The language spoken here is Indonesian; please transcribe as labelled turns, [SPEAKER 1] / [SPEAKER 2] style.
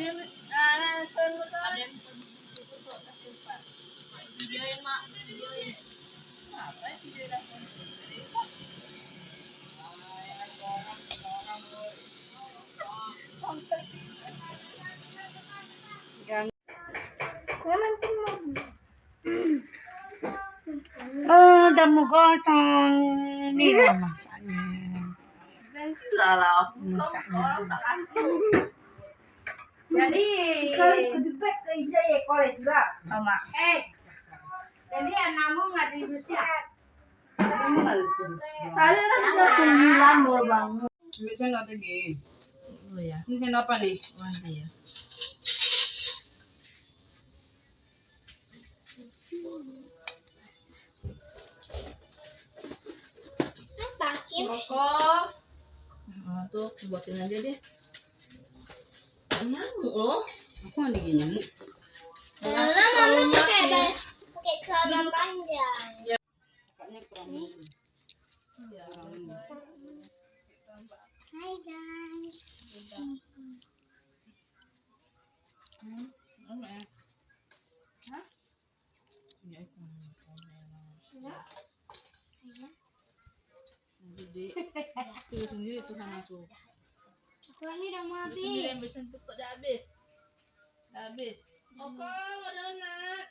[SPEAKER 1] Ada yang tutup videoin mak, videoin. Apa ya video dapat?
[SPEAKER 2] Oh, udah mau gotong. Ini loh masaknya.
[SPEAKER 1] Salah.
[SPEAKER 2] Masaknya.
[SPEAKER 1] Jadi
[SPEAKER 2] Kalau kedepek ke ija ya kores lah, sama.
[SPEAKER 1] jadi anakmu nggak diusir.
[SPEAKER 2] Tadi udah 9 baru bangun.
[SPEAKER 1] Bisa nggak tadi?
[SPEAKER 2] Oh ya.
[SPEAKER 1] Ini apa nih?
[SPEAKER 2] Mana ya?
[SPEAKER 1] Rokok.
[SPEAKER 2] Tuh buatin aja deh.
[SPEAKER 1] Nyamuk loh.
[SPEAKER 2] Aku ada nyamuk.
[SPEAKER 3] Karena mama pakai celana panjang.
[SPEAKER 2] Kakaknya kurang.
[SPEAKER 1] Ya.
[SPEAKER 3] Hai guys.
[SPEAKER 1] Apa ya?
[SPEAKER 2] Hah?
[SPEAKER 1] Ya,
[SPEAKER 3] Saya.
[SPEAKER 1] jadi itu sendiri tuh sama aku.
[SPEAKER 3] Aku ini udah mau
[SPEAKER 1] Sendiri
[SPEAKER 3] habis.
[SPEAKER 1] yang bisa cepet dah habis. Dah habis. Oke, ada anak.